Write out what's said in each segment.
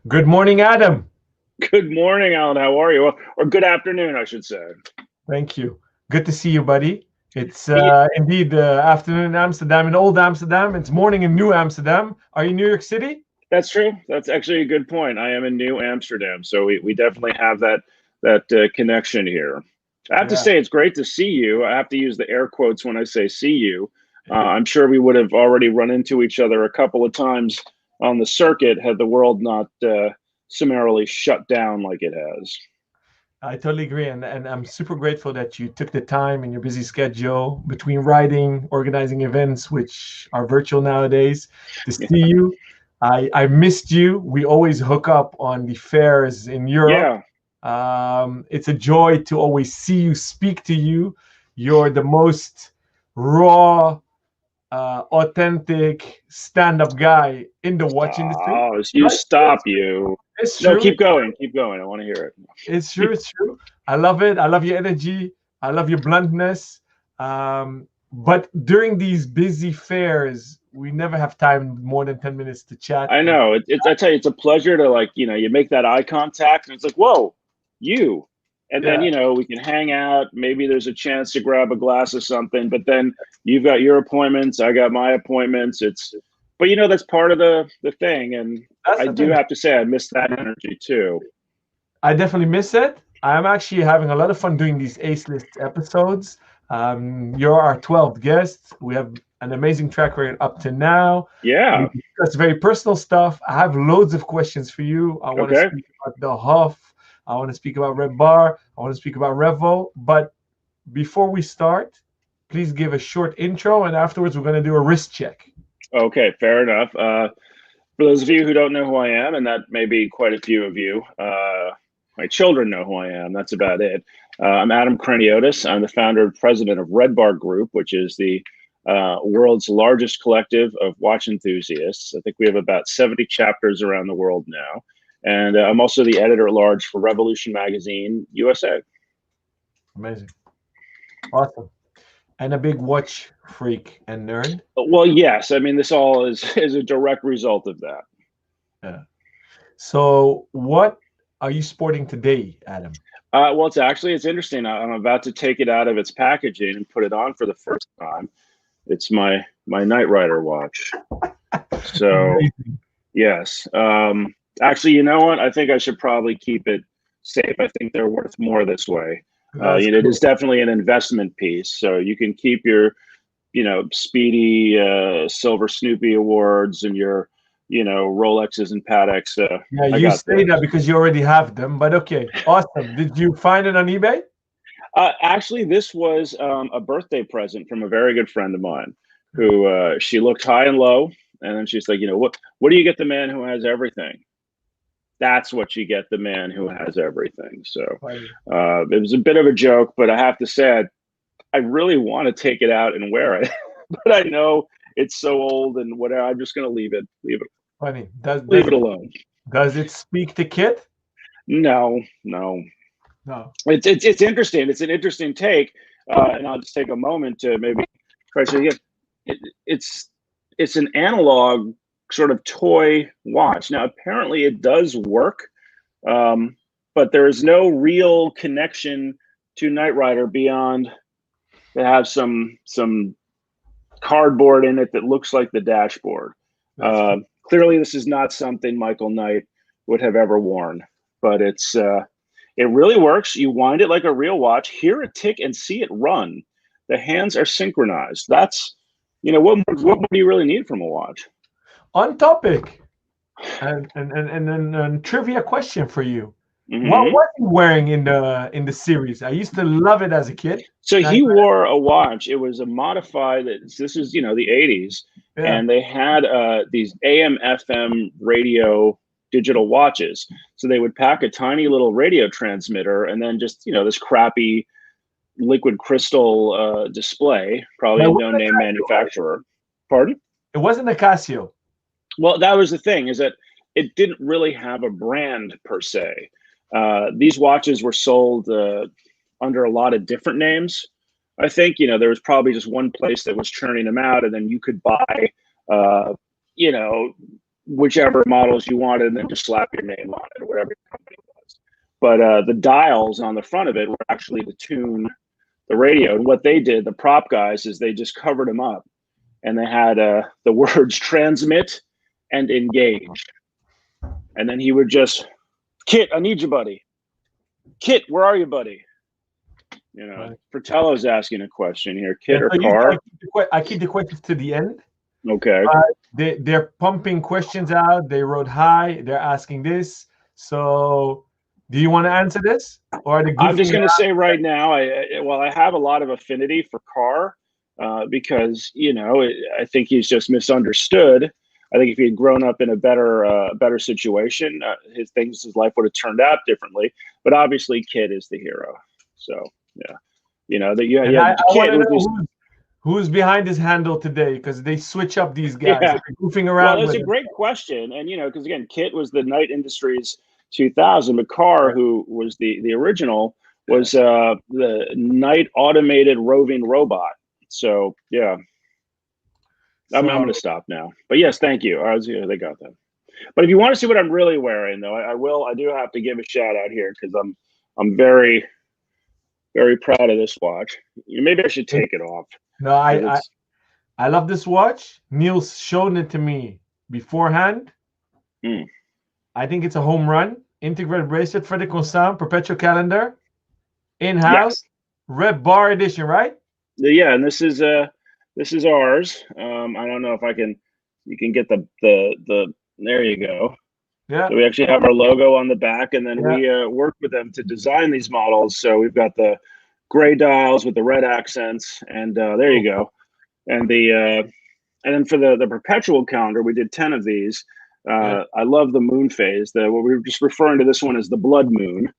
Good morning, Adam. Good morning, Alan. How are you? Or good afternoon, I should say. Thank you. Good to see you, buddy. It's Ye- indeed afternoon in Amsterdam, in Old Amsterdam. It's morning in New Amsterdam. Are you in New York City? That's true. That's actually a good point. I am in New Amsterdam, so we definitely have that connection here. I have to Yeah. say, it's great to see you. I have to use the air quotes when I say see you. I'm sure we would have already run into each other a couple of times on the circuit had the world not summarily shut down like it has. I totally agree. And I'm super grateful that you took the time in your busy schedule between writing, organizing events, which are virtual nowadays, to see you. I missed you. We always hook up on the fairs in Europe. Yeah. It's a joy to always see you, speak to you. You're the most raw, authentic stand-up guy in the watch industry. Oh, you Right? stop you. It's No, true. keep going. Keep going. I want to hear It's it. true. It's true. I love it. I love your energy. I love your bluntness. But during these busy fairs, we never have time more than 10 minutes to chat. I And know. I tell you, it's a pleasure to you make that eye contact and it's like, whoa, you. And then, yeah, we can hang out. Maybe there's a chance to grab a glass of something, but then you've got your appointments. I got my appointments. But that's part of the thing. And that's I the do thing. have to say, I miss that energy too. I definitely miss it. I'm actually having a lot of fun doing these Ace List episodes. You're our 12th guest. We have an amazing track record up to now. We Yeah. discuss very personal stuff. I have loads of questions for you. I want to Okay. speak about the Huff. I want to speak about RedBar. I want to speak about Revo. But before we start, please give a short intro, and afterwards we're going to do a wrist check. Okay. Fair enough. For those of you who don't know who I am, and that may be quite a few of you, my children know who I am. That's about it. I'm Adam Craniotes. I'm the founder and president of RedBar Group, which is the world's largest collective of watch enthusiasts. I think we have about 70 chapters around the world now. And I'm also the editor at large for Revolution Magazine USA. Amazing. Awesome. And a big watch freak and nerd. Well, yes. I mean, this all is a direct result of that. Yeah. So, what are you sporting today, Adam? Well, it's interesting. I'm about to take it out of its packaging and put it on for the first time. It's my Knight Rider watch. So Amazing. yes, actually, you know what? I think I should probably keep it safe. I think they're worth more this way. That's It cool. is definitely an investment piece. So you can keep your, Speedy Silver Snoopy awards and your, Rolexes and Pateks. Yeah, I you got say that those. because you already have them, but okay. Awesome. Did you find it on eBay? Actually, this was a birthday present from a very good friend of mine, who she looked high and low, and then she's like, what do you get the man who has everything? That's what you get the man who has everything. So Funny. it was a bit of a joke, but I have to say, I really want to take it out and wear it, but I know it's so old and whatever. I'm just gonna Funny. Does leave does it alone. does it speak to Kit? No, no, No. it's interesting. It's an interesting take, and I'll just take a moment to maybe try to get it, it's an analog sort of toy watch. Now, apparently, it does work, um, but there is no real connection to Knight Rider beyond to have some cardboard in it that looks like the dashboard. That's cool. Clearly, this is not something Michael Knight would have ever worn, but it really works. You wind it like a real watch, hear it tick, and see it run. The hands are synchronized. That's what do you really need from a watch? On topic. And trivia question for you. What Hmm. was he wearing in the series? I used to love it as a kid. So Nice. he wore a watch. It was a modified. This is the '80s, Yeah. and they had these AM/FM radio digital watches. So they would pack a tiny little radio transmitter, and then just this crappy liquid crystal display, probably That a wasn't a no-name Casio, right? manufacturer. Pardon? It wasn't a Casio. Well, that was the thing, is that it didn't really have a brand per se. These watches were sold under a lot of different names. I think there was probably just one place that was churning them out, and then you could buy, uh, you know, whichever models you wanted, and then just slap your name on it or whatever your company was. But the dials on the front of it were actually to tune the radio. And what they did, the prop guys, is they just covered them up, and they had the words transmit and engage. And then he would just, Kit, I need you, buddy. Kit, where are you, buddy? You know, right. Fratello's asking a question here. Kit or car? I keep the questions to the end. Okay. They're pumping questions out. They wrote hi. They're asking this. So do you want to answer this? Or I'm just going to say right now, I have a lot of affinity for Carr because, you know, I think he's just misunderstood. I think if he had grown up in a better situation, his life would have turned out differently. But obviously, Kid is the hero. So yeah, you know that you have Kid. Who's behind his handle today? Because they switch up these guys. Yeah. They're goofing around. Well, that's a great question, and you know, because again, Kit was the Knight Industries 2000, but Carr, who was the original, was the Knight Automated Roving Robot. So yeah. I'm going to stop now. But yes, thank you. They got that. But if you want to see what I'm really wearing, though, I do have to give a shout out here because I'm very, very proud of this watch. Maybe I should take it off. No, I love this watch. Neil's shown it to me beforehand. I think it's a home run. Integrated bracelet, Frederic Constant, perpetual calendar, in-house, RedBar edition, right? Yeah, and this is ours. I don't know if you can get the there you go. Yeah. So we actually have our logo on the back, and then we work with them to design these models. So we've got the gray dials with the red accents, and there you go. And then for the perpetual calendar, we did 10 of these. I love the moon phase. What we were just referring to this one as the blood moon.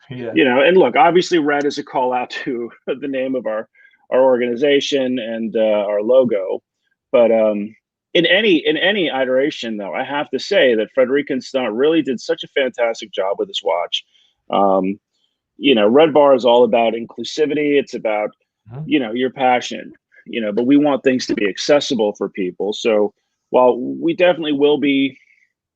Yeah. You know, and look, obviously red is a call out to the name of our organization and our logo, but in any iteration, though, I have to say that Frederic Constant really did such a fantastic job with this watch. You know, RedBar is all about inclusivity. It's about you know, your passion. You know, but we want things to be accessible for people. So while we definitely will be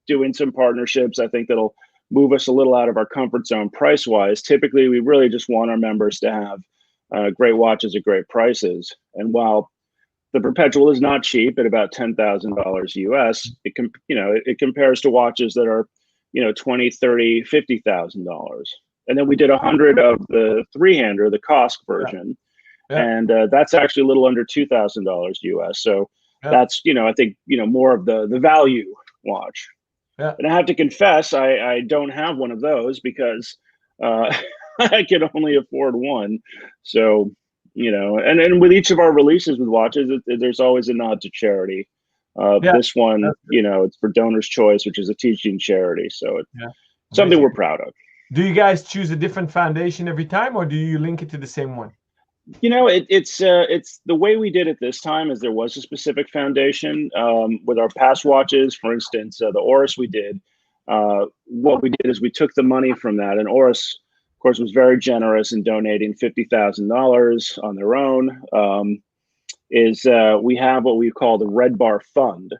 doing some partnerships, I think that'll move us a little out of our comfort zone price wise. Typically, we really just want our members to have great watches at great prices. And while the perpetual is not cheap at about $10,000 US, it compares to watches that are, you know, $20,000, $30,000, $50,000. And then we did 100 of the three-hander, the Kosk version, and that's actually a little under $2,000 US. So that's, you know, I think, you know, more of the value watch. Yeah. And I have to confess, I don't have one of those because I can only afford one. So, you know, and with each of our releases with watches, there's always a nod to charity. This one, you know, it's for Donor's Choice, which is a teaching charity. So it's something we're proud of. Do you guys choose a different foundation every time, or do you link it to the same one? You know, it's the way we did it this time is there was a specific foundation. With our past watches, for instance, the Oris we did, what we did is we took the money from that, and Oris, of course, was very generous in donating $50,000 on their own. We have what we call the RedBar Fund.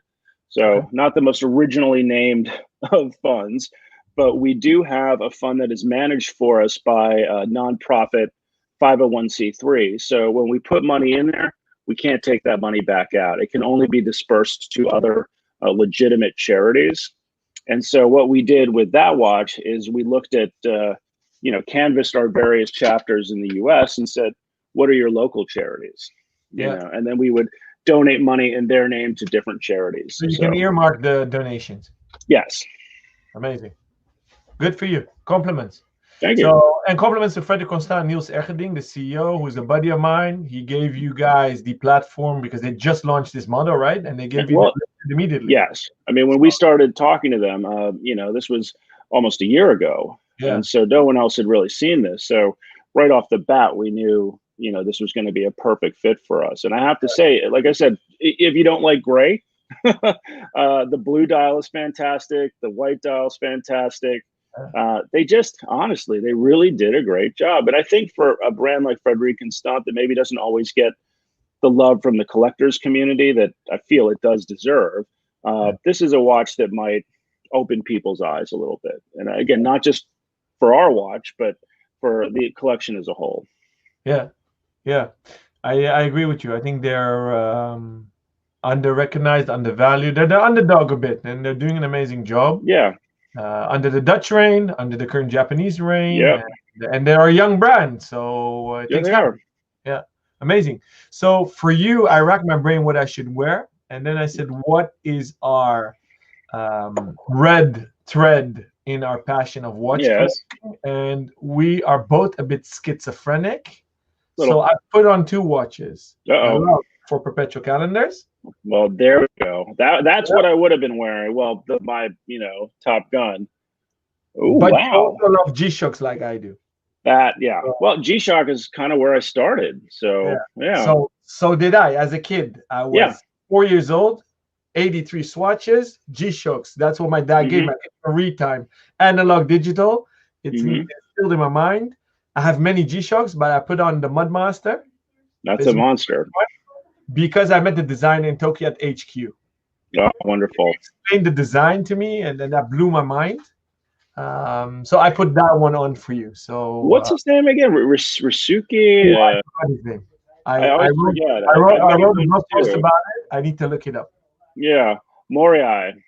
So not the most originally named of funds, but we do have a fund that is managed for us by a nonprofit 501c3. So when we put money in there, we can't take that money back out. It can only be dispersed to other legitimate charities. And so what we did with that watch is we looked at, you know, canvassed our various chapters in the US and said, what are your local charities? You know, and then we would donate money in their name to different charities. So you can earmark the donations. Yes. Amazing. Good for you. Compliments. Thank you. So, and compliments to Frederic Constant, Niels Egeding, the CEO, who's a buddy of mine. He gave you guys the platform because they just launched this model, right? And they gave you it immediately. Yes. I mean, when we started talking to them, you know, this was almost a year ago. And so no one else had really seen this. So right off the bat, we knew, you know, this was going to be a perfect fit for us. And I have to say, like I said, if you don't like gray, the blue dial is fantastic. The white dial is fantastic. They just, honestly, they really did a great job. And I think for a brand like Frederic Constant that maybe doesn't always get the love from the collectors community that I feel it does deserve, This is a watch that might open people's eyes a little bit. And again, not just for our watch, but for the collection as a whole. Yeah, yeah, I agree with you. I think they're under-recognized, undervalued. They're the underdog a bit, and they're doing an amazing job. Yeah. Under the Dutch reign, under the current Japanese reign, Yep. and they're a young brand. So Yeah, they are. Yeah, amazing. So for you, I racked my brain what I should wear, and then I said, what is our red thread in our passion of watch collecting? And we are both a bit schizophrenic. So I put on 2 watches. For perpetual calendars. Well, there we go. That's what I would have been wearing. Well, my Top Gun. Ooh, but wow. you also love G-Shocks like I do. Well, G-Shock is kind of where I started. So yeah. So did I. As a kid, I was 4 years old, 83 swatches, G-Shocks. That's what my dad gave me for read time. Analog digital. It's instilled in my mind. I have many G-Shocks, but I put on the Mudmaster. That's a monster. Because I met the designer in Tokyo at HQ. Oh, wonderful. He explained the design to me, and then that blew my mind. So I put that one on for you. So what's his name again? Risuke? I forgot his name. I forget. I wrote a blog post about it. I need to look it up. Yeah, Moriai.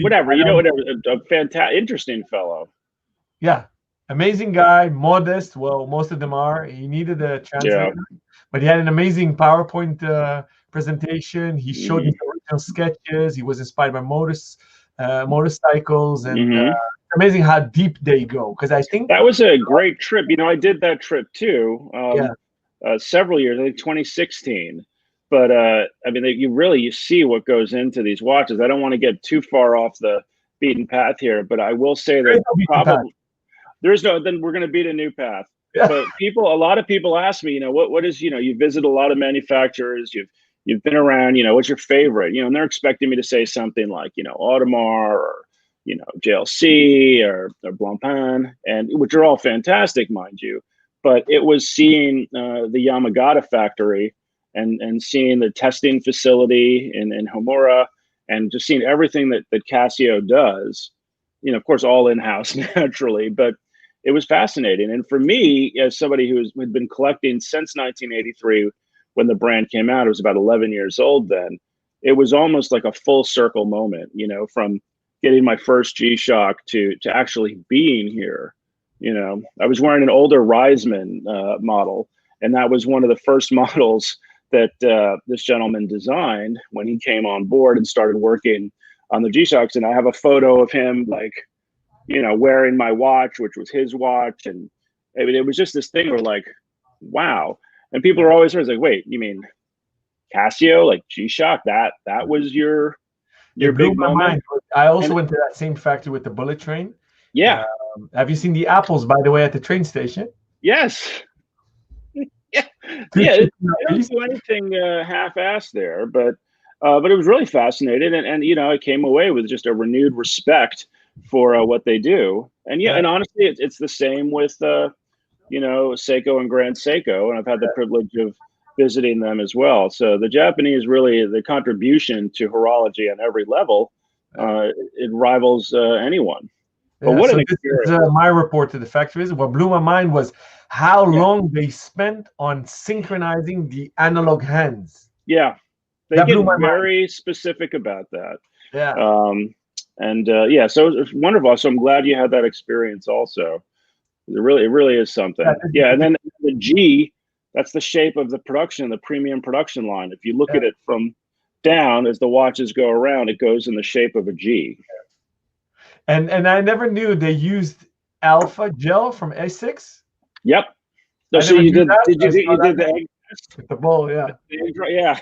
Whatever. Whatever. A fantastic, interesting fellow. Yeah. Amazing guy, modest. Well, most of them are. He needed a translator, but he had an amazing PowerPoint presentation. He showed his original sketches. He was inspired by motorcycles, and amazing how deep they go. Because I think that was a great trip. I did that trip too. Several years, I think 2016. But I mean, you see what goes into these watches. I don't want to get too far off the beaten path here, but I will say that probably. Then we're going to beat a new path. Yeah. But a lot of people ask me, what is, you visit a lot of manufacturers, you've been around, what's your favorite, and they're expecting me to say something like, Audemars or, JLC or Blancpain, and which are all fantastic, mind you. But it was seeing the Yamagata factory and seeing the testing facility in Homura, and just seeing everything that Casio does, of course, all in-house naturally, but it was fascinating. And for me, as somebody who had been collecting since 1983, when the brand came out, I was about 11 years old then, it was almost like a full circle moment, from getting my first G-Shock to actually being here. I was wearing an older Reisman model, and that was one of the first models that this gentleman designed when he came on board and started working on the G-Shocks. And I have a photo of him wearing my watch, which was his watch. And I mean, it was just this thing where wow. And people are always like, wait, you mean Casio, like G-Shock? That was your big moment? I also went to that same factory with the bullet train. Yeah. Have you seen the apples, by the way, at the train station? Yes. Yeah. It didn't do anything half-assed there, but it was really fascinating. And I came away with just a renewed respect for what they do. And and honestly, it's the same with Seiko and Grand Seiko, and I've had the privilege of visiting them as well. So the Japanese, really, the contribution to horology on every level, it rivals anyone. But what an experience. This is my report to the factory visit. What blew my mind was how long they spent on synchronizing the analog hands. Yeah, they get very specific about that. Yeah. So it's wonderful. So I'm glad you had that experience also. It really is something. Yeah, and then the G, that's the shape of the production, the premium production line. If you look at it from down, as the watches go around, it goes in the shape of a G. And I never knew they used alpha gel from A6. Yep. So you did the egg with the bowl, yeah. Yeah.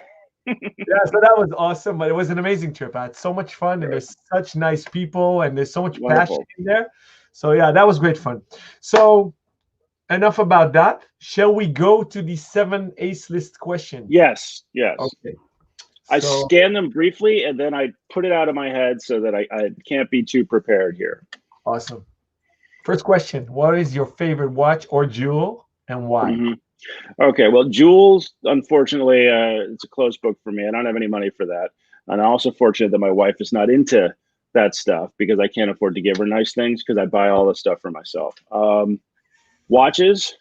Yeah, so that was awesome, but it was an amazing trip. I had so much fun, and there's such nice people, and there's so much passion in there. So yeah, that was great fun. So enough about that. Shall we go to the 7 ace list questions? Yes. Okay. I scanned them briefly, and then I put it out of my head so that I can't be too prepared here. Awesome. First question: what is your favorite watch or jewel, and why? Okay, well, jewels, unfortunately, it's a closed book for me. I don't have any money for that. And I'm also fortunate that my wife is not into that stuff because I can't afford to give her nice things because I buy all the stuff for myself. Watches,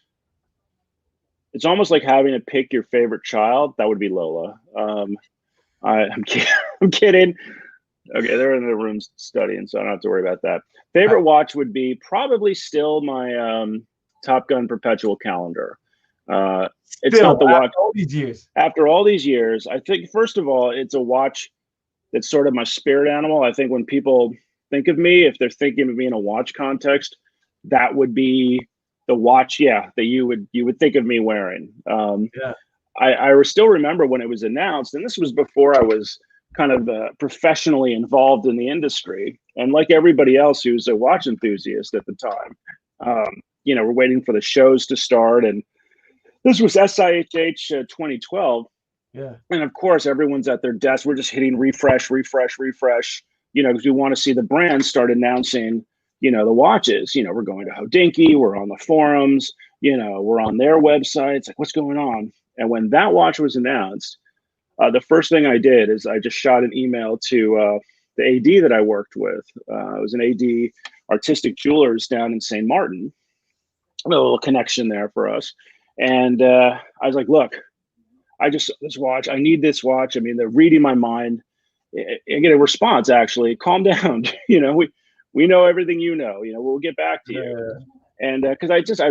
it's almost like having to pick your favorite child. That would be Lola. I'm kidding. I'm kidding. Okay, they're in the room studying, so I don't have to worry about that. Favorite watch would be probably still my Top Gun perpetual calendar. It's not the watch. All these years. After all these years, I think, first of all, it's a watch that's sort of my spirit animal. I think when people think of me, if they're thinking of me in a watch context, that would be the watch, yeah, that you would think of me wearing. Yeah. I still remember when it was announced, and this was before I was kind of professionally involved in the industry. And like everybody else who's a watch enthusiast at the time, we're waiting for the shows to start. And this was SIHH 2012. Yeah. And of course, everyone's at their desk. We're just hitting refresh, because we want to see the brands start announcing, the watches. We're going to Hodinkee, we're on the forums, we're on their websites. Like, what's going on? And when that watch was announced, the first thing I did is I just shot an email to the AD that I worked with. It was an AD Artistic Jewelers down in St. Martin. A little connection there for us. And I was like, look, I just this watch. I need this watch. I mean, they're reading my mind. I get a response, actually. Calm down. We know everything you know. We'll get back to you. And because I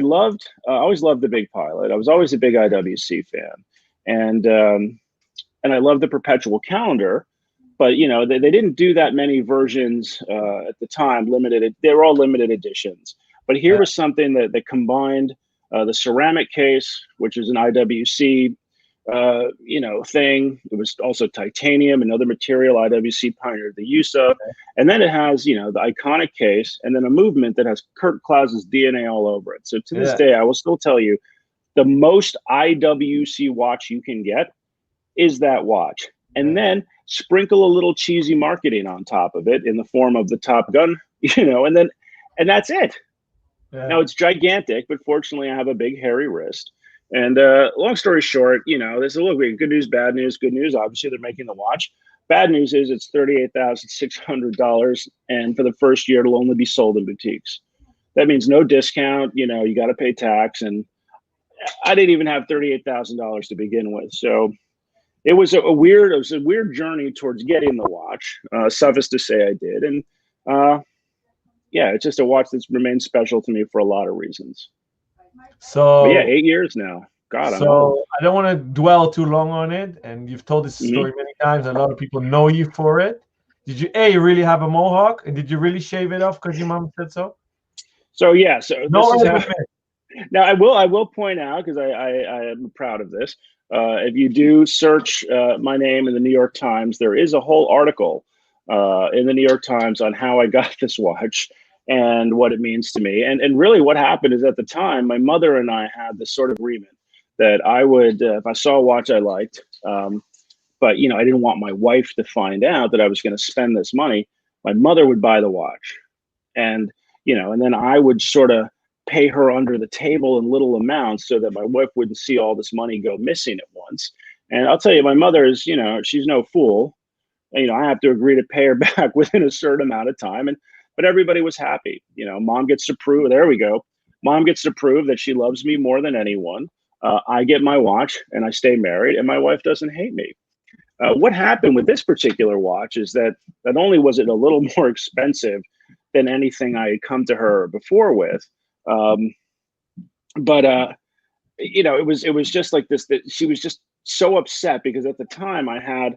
always loved the Big Pilot. I was always a big IWC fan. And I love the perpetual calendar, but they didn't do that many versions at the time. They were all limited editions. But here was something that combined the ceramic case, which is an IWC thing. It was also titanium, another material IWC pioneered the use of. And then it has, the iconic case, and then a movement that has Kurt Klaus's DNA all over it. So to this day, I will still tell you, the most IWC watch you can get is that watch. And then sprinkle a little cheesy marketing on top of it in the form of the Top Gun, and that's it. Yeah. Now it's gigantic, but fortunately I have a big hairy wrist. And long story short, there's a little bit good news, bad news. Good news, obviously they're making the watch. Bad news is it's $38,600, and for the first year it'll only be sold in boutiques. That means no discount. You got to pay tax, and I didn't even have $38,000 to begin with. So it was a weird journey towards getting the watch. Suffice to say, I did, and it's just a watch that's remained special to me for a lot of reasons. So 8 years now. God, I'm old. I don't want to dwell too long on it, and you've told this story many times. A lot of people know you for it. Did you really have a mohawk, and did you really shave it off because your mom said so? So now I will point out, because I am proud of this. If you do search my name in the New York Times, there is a whole article in the New York Times on how I got this watch and what it means to me. And really what happened is, at the time, my mother and I had this sort of agreement that I would, if I saw a watch I liked, but I didn't want my wife to find out that I was going to spend this money, my mother would buy the watch. And, and then I would sort of pay her under the table in little amounts so that my wife wouldn't see all this money go missing at once. And I'll tell you, my mother is, she's no fool. And, I have to agree to pay her back within a certain amount of time. But everybody was happy. Mom gets to prove, there we go. Mom gets to prove that she loves me more than anyone. I get my watch and I stay married, and my wife doesn't hate me. What happened with this particular watch is that not only was it a little more expensive than anything I had come to her before with, but it was just like this, that she was just so upset because at the time I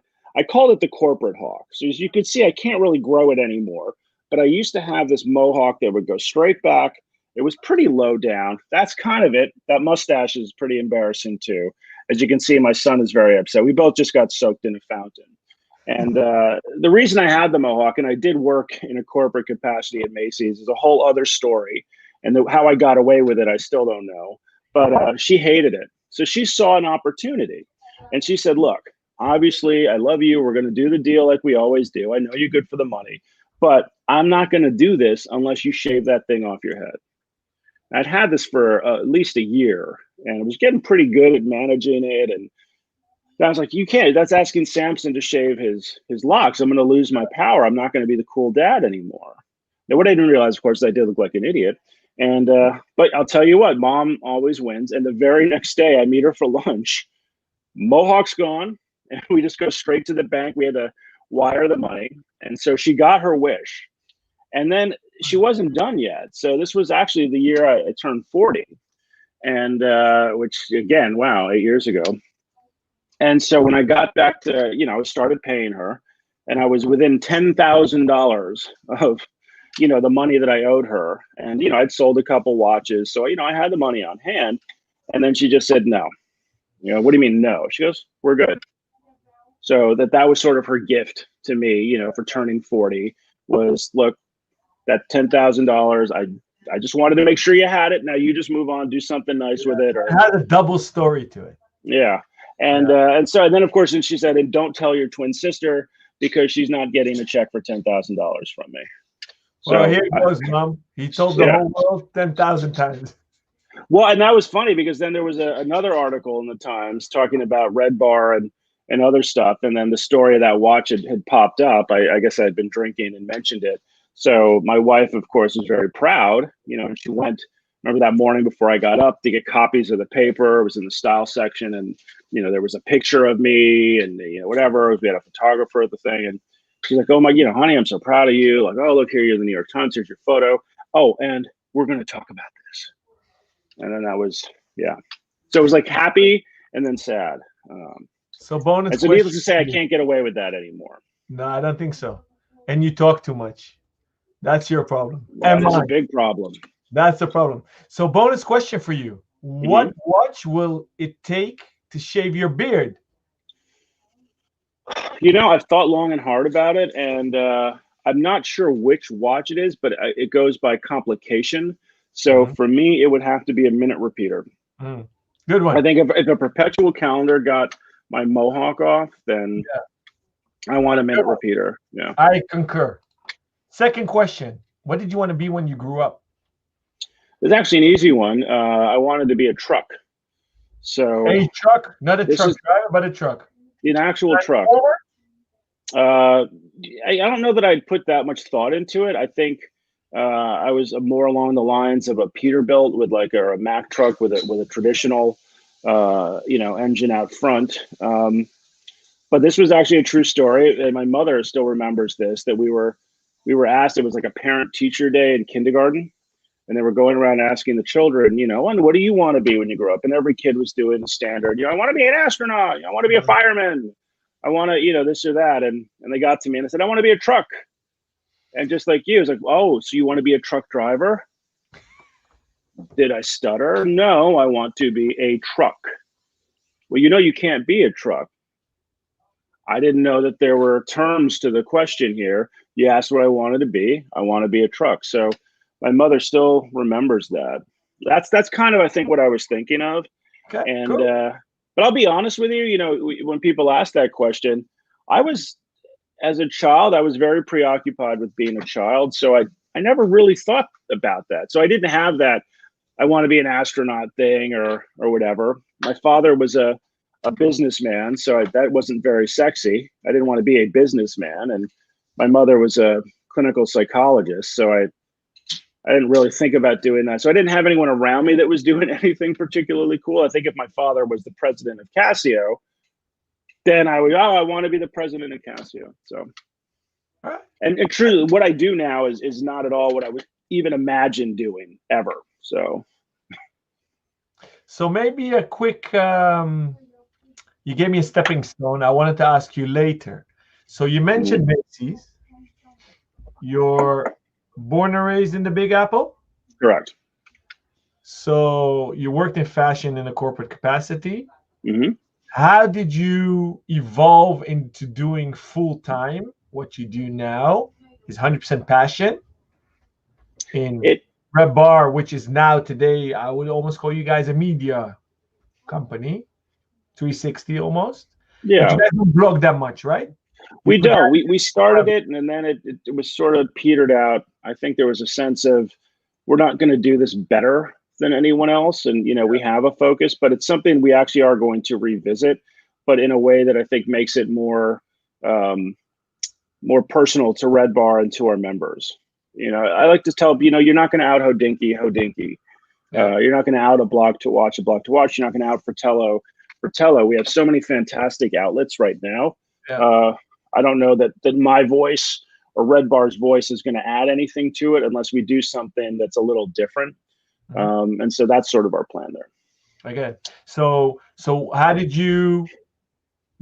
called it the corporate hawk. So as you can see, I can't really grow it anymore, but I used to have this mohawk that would go straight back. It was pretty low down. That's kind of it. That mustache is pretty embarrassing too. As you can see, my son is very upset. We both just got soaked in a fountain. And the reason I had the mohawk, and I did work in a corporate capacity at Macy's, is a whole other story. And how I got away with it, I still don't know. But she hated it. So she saw an opportunity. And she said, look, obviously, I love you. We're going to do the deal like we always do. I know you're good for the money. But I'm not going to do this unless you shave that thing off your head. I'd had this for at least a year, and I was getting pretty good at managing it. And And I was like, you can't. That's asking Samson to shave his locks. I'm going to lose my power. I'm not going to be the cool dad anymore. Now, what I didn't realize, of course, is I did look like an idiot. And but I'll tell you what, mom always wins. And the very next day, I meet her for lunch. Mohawk's gone, and we just go straight to the bank. We had to wire the money, and so she got her wish. And then she wasn't done yet. So this was actually the year I turned 40, and which again, wow, 8 years ago. And so when I got back to, I started paying her, and I was within $10,000 of, the money that I owed her. And, I'd sold a couple watches. So, I had the money on hand. And then she just said, no. What do you mean, no? She goes, we're good. So that was sort of her gift to me, for turning 40 was, look, that $10,000, I just wanted to make sure you had it. Now you just move on, do something nice with it. Or it had a double story to it. Yeah. And then of course, and she said, and don't tell your twin sister because she's not getting a check for $10,000 from me. Well, here it goes, Mom. He told the whole world 10,000 times. Well, and that was funny because then there was another article in the Times talking about RedBar and other stuff. And then the story of that watch had popped up. I guess I had been drinking and mentioned it. So my wife, of course, was very proud, and she went, remember that morning before I got up to get copies of the paper. It was in the style section, and there was a picture of me, and whatever. We had a photographer at the thing, and she's like, "Oh my, honey, I'm so proud of you." Like, "Oh, look here, you're in the New York Times. Here's your photo. Oh, and we're going to talk about this." And then that was So it was like happy and then sad. So bonus. And so needless to say, I can't get away with that anymore. No, I don't think so. And you talk too much. That's your problem. That is a big problem. That's the problem. So bonus question for you. What watch will it take to shave your beard? I've thought long and hard about it, and I'm not sure which watch it is, but it goes by complication. So for me, it would have to be a minute repeater. Good one. I think if a perpetual calendar got my mohawk off, then I want a minute repeater. Yeah, I concur. Second question. What did you want to be when you grew up? It's actually an easy one. I wanted to be a truck. So a truck, not a truck driver, but a truck. An actual truck. I don't know that I'd put that much thought into it. I think I was more along the lines of a Peterbilt with like a Mack truck with a traditional, engine out front. But this was actually a true story, and my mother still remembers this. That we were asked. It was like a parent-teacher day in kindergarten. And they were going around asking the children, what do you want to be when you grow up? And every kid was doing the standard, I want to be an astronaut. I want to be a fireman. I want to, this or that. And they got to me and they said, I want to be a truck. And just like you, I was like, oh, so you want to be a truck driver? Did I stutter? No, I want to be a truck. Well, you can't be a truck. I didn't know that there were terms to the question here. You asked what I wanted to be. I want to be a truck. So my mother still remembers that. That's kind of, I think, what I was thinking of. Okay, and cool. But I'll be honest with you. When people ask that question, as a child, I was very preoccupied with being a child. So I never really thought about that. So I didn't have that I want to be an astronaut thing or whatever. My father was a businessman, so that wasn't very sexy. I didn't want to be a businessman, and my mother was a clinical psychologist, so I didn't really think about doing that. So I didn't have anyone around me that was doing anything particularly cool. I think if my father was the president of Casio, then I would, I want to be the president of Casio. So, and truly what I do now is not at all what I would even imagine doing ever. So maybe a quick, you gave me a stepping stone. I wanted to ask you later. So you mentioned Macy's. You're born and raised in the Big Apple? Correct. So you worked in fashion in a corporate capacity. Mm-hmm. How did you evolve into doing full-time? What you do now is 100% passion in RedBar, which is now today, I would almost call you guys a media company, 360 almost. Yeah. But you guys don't blog that much, right? We don't. We started it, and then it was sort of petered out. I think there was a sense of we're not going to do this better than anyone else, and we have a focus, but it's something we actually are going to revisit. but in a way that I think makes it more more personal to RedBar and to our members. I like to tell you're not going to out Hodinky. Yeah. You're not going to out a blog to watch. You're not going to out Fratello. We have so many fantastic outlets right now. Yeah. I don't know that my voice or RedBar's voice is going to add anything to it unless we do something that's a little different. And so that's sort of our plan there. Okay. So how did you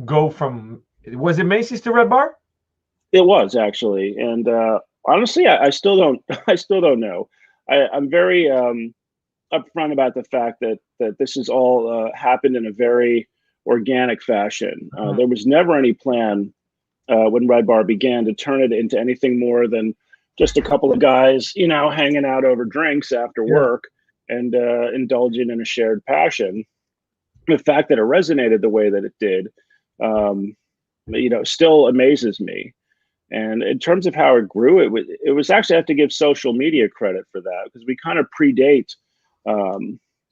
go from, was it Macy's to RedBar? It was actually, and honestly, I still don't know. I'm very upfront about the fact that this has all happened in a very organic fashion. There was never any plan when RedBar began to turn it into anything more than just a couple of guys, hanging out over drinks after work and indulging in a shared passion. The fact that it resonated the way that it did, still amazes me. And in terms of how it grew, it was actually, I have to give social media credit for that, because we kind of predate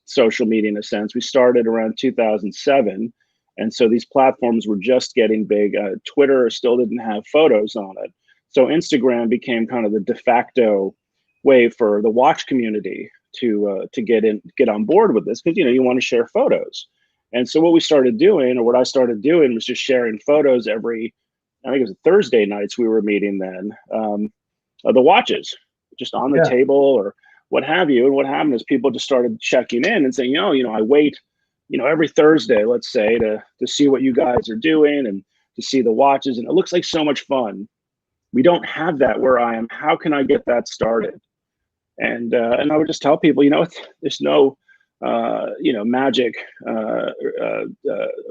social media in a sense. We started around 2007. And so these platforms were just getting big. Twitter still didn't have photos on it. So Instagram became kind of the de facto way for the watch community to get on board with this, because you want to share photos. And so what we started doing, or what I started doing, was just sharing photos every, I think it was Thursday nights we were meeting then, of the watches just on the table or what have you. And what happened is people just started checking in and saying, I wait, every Thursday, let's say, to see what you guys are doing and to see the watches. And it looks like so much fun. We don't have that where I am. How can I get that started? And I would just tell people, there's no, magic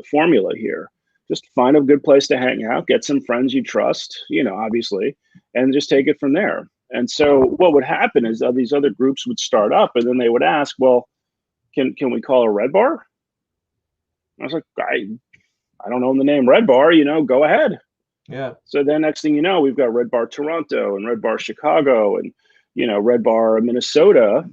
formula here. Just find a good place to hang out, get some friends you trust, obviously, and just take it from there. And so what would happen is these other groups would start up, and then they would ask, well, can we call a RedBar? I was like, I don't know the name RedBar, go ahead. Yeah. So then next thing you know, we've got RedBar Toronto and RedBar Chicago and, RedBar Minnesota.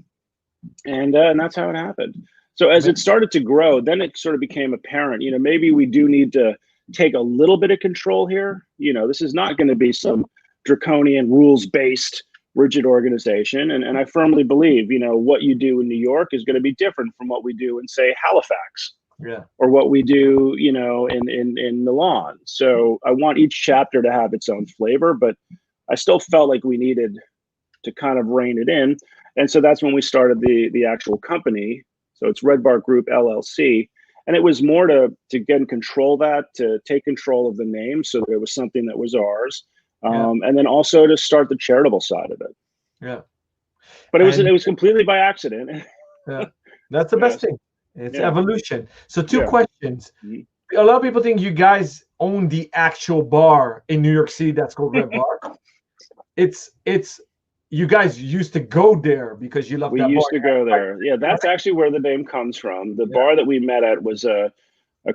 And that's how it happened. So as it started to grow, then it sort of became apparent, maybe we do need to take a little bit of control here. This is not going to be some draconian rules-based rigid organization. And I firmly believe, what you do in New York is going to be different from what we do in, say, Halifax. Yeah. Or what we do, in Milan. So I want each chapter to have its own flavor, but I still felt like we needed to kind of rein it in. And so that's when we started the actual company. So it's RedBar Group LLC. And it was more to get in control to take control of the name so that it was something that was ours. And then also to start the charitable side of it. Yeah. But it was completely by accident. Yeah. That's the best thing. It's evolution. So two questions. A lot of people think you guys own the actual bar in New York City that's called RedBar. It's you guys used to go there because you love that bar. We used to go there. Yeah, that's actually where the name comes from. The bar that we met at was a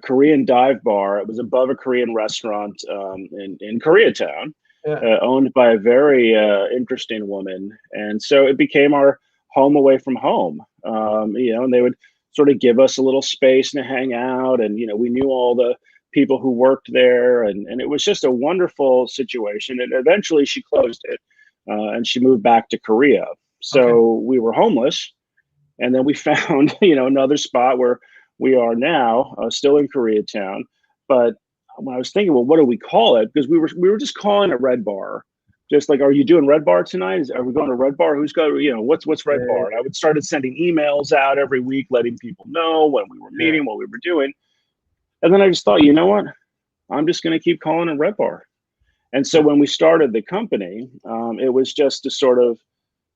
Korean dive bar. It was above a Korean restaurant in Koreatown, owned by a very interesting woman. And so it became our home away from home. And they would sort of give us a little space to hang out. And, we knew all the people who worked there. And it was just a wonderful situation. And eventually she closed it and she moved back to Korea. So we were homeless. And then we found, another spot where we are now, still in Koreatown. But when I was thinking, well, what do we call it? Because we were just calling it RedBar. Just like, are you doing RedBar tonight? Are we going to RedBar? Who's got, what's RedBar? And I would started sending emails out every week, letting people know when we were meeting, what we were doing. And then I just thought, you know what? I'm just going to keep calling it RedBar. And so when we started the company, it was just to sort of,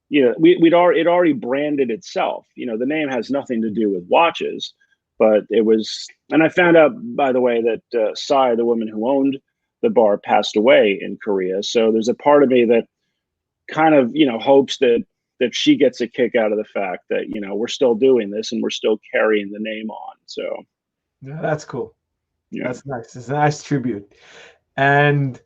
it already branded itself. The name has nothing to do with watches, but it was, and I found out, by the way, that Sai, the woman who owned the bar, passed away in Korea. So there's a part of me that kind of, hopes that she gets a kick out of the fact that, we're still doing this and we're still carrying the name on. So yeah, that's cool. Yeah. That's nice. It's a nice tribute. And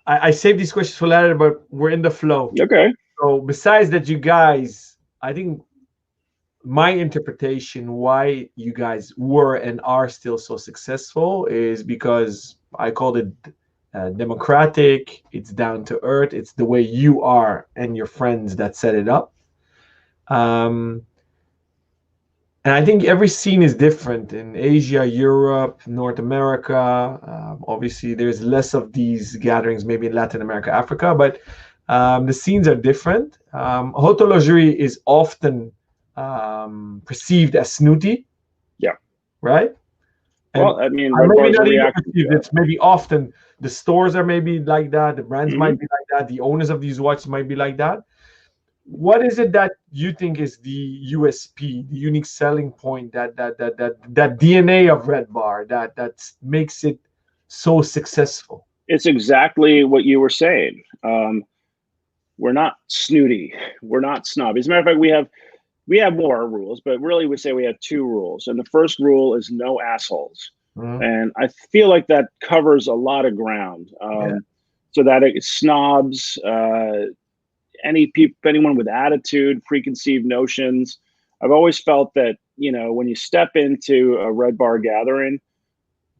I saved these questions for later, but we're in the flow. Okay. So besides that, you guys, I think my interpretation why you guys were and are still so successful is because I called it democratic. It's down to earth. It's the way you are and your friends that set it up. Um, and I think every scene is different in Asia, Europe, North America. Obviously, there's less of these gatherings, maybe in Latin America, Africa, but the scenes are different. Horologerie is often perceived as snooty, Yeah. right? And Well, I mean, Red maybe Bar's a not even reaction to perceived. that. It's maybe often the stores are maybe like that. The brands might Mhm. be like that. The owners of these watches might be like that. What is it that you think is the USP, the unique selling point, that DNA of Red Bar that makes it so successful? It's exactly what you were saying. We're not snooty. We're not snobby. As a matter of fact, we have more rules, but really we say we have two rules. And the first rule is no assholes. Mhm. And I feel like that covers a lot of ground. Yeah. So that it snobs, anyone with attitude, preconceived notions. I've always felt that, when you step into a Red Bar gathering,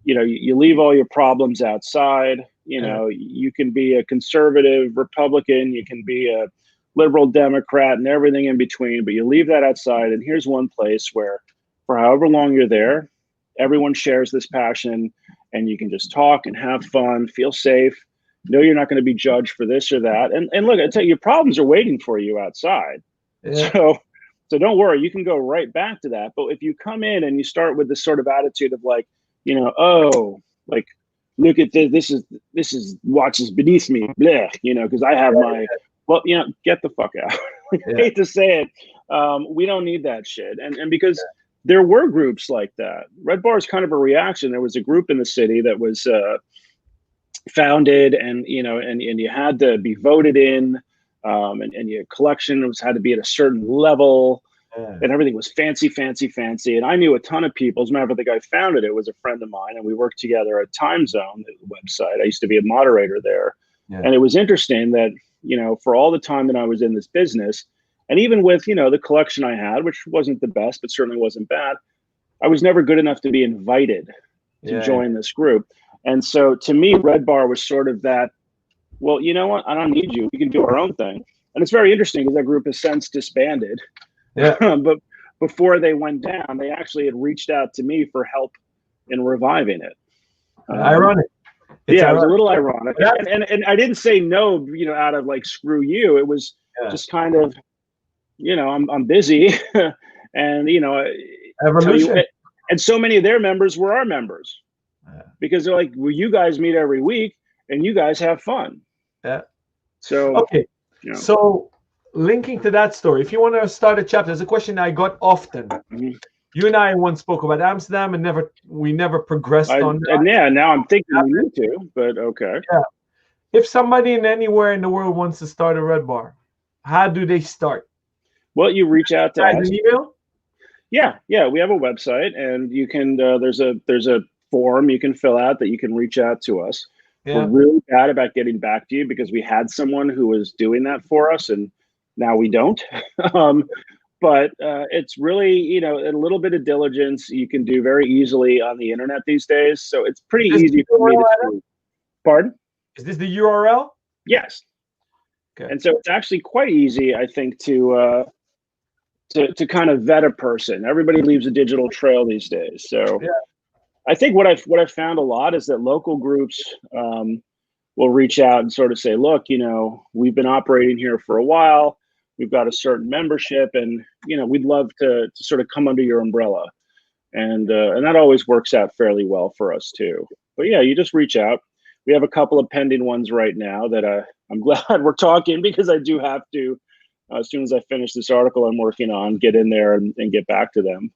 you leave all your problems outside. Yeah. You can be a conservative Republican, you can be a liberal Democrat, and everything in between, but you leave that outside. And here's one place where, for however long you're there, everyone shares this passion, and you can just talk and have fun, feel safe. Know you're not going to be judged for this or that. And look, I tell you, your problems are waiting for you outside. Yeah. So don't worry, you can go right back to that. But if you come in and you start with this sort of attitude of like, oh, like, look at this is watches beneath me, bleh, because I have my, well, get the fuck out. I hate to say it. We don't need that shit. And because there were groups like that. Red Bar is kind of a reaction. There was a group in the city that was founded, and you had to be voted in, and your collection had to be at a certain level. Yeah. And everything was fancy, fancy, fancy. And I knew a ton of people. As a matter of fact, the guy who founded it was a friend of mine, and we worked together at Time Zone, the website. I used to be a moderator there. Yeah. And it was interesting that, for all the time that I was in this business, and even with, the collection I had, which wasn't the best, but certainly wasn't bad, I was never good enough to be invited to join this group. And so to me, Red Bar was sort of that, well, you know what? I don't need you. We can do our own thing. And it's very interesting because that group has since disbanded. Yeah. But before they went down, they actually had reached out to me for help in reviving it. Ironic. It was a little ironic. And I didn't say no, out of like, screw you. It was just kind of, I'm busy. And, Evolution. And so many of their members were our members. Because they're like, well, you guys meet every week and you guys have fun. Yeah. So, okay. So linking to that story, if you want to start a chapter, there's a question I got often. Mm-hmm. You and I once spoke about Amsterdam and we never progressed on that. And yeah, now I'm thinking we need to, but okay. Yeah. If somebody anywhere in the world wants to start a Red Bar, how do they start? Well, you reach out to us. An email? Yeah, we have a website, and you can there's a form you can fill out that you can reach out to us. Yeah. We're really bad about getting back to you because we had someone who was doing that for us, and now we don't. But it's really, a little bit of diligence you can do very easily on the internet these days. So it's pretty easy for me to do. Pardon? Is this the URL? Yes. Okay. And so it's actually quite easy, I think, to kind of vet a person. Everybody leaves a digital trail these days. So yeah. I think what I've found a lot is that local groups will reach out and sort of say, look, we've been operating here for a while. We've got a certain membership, and we'd love to sort of come under your umbrella, and that always works out fairly well for us too. But yeah, you just reach out. We have a couple of pending ones right now that I'm glad we're talking, because I do have to, as soon as I finish this article I'm working on, get in there and get back to them.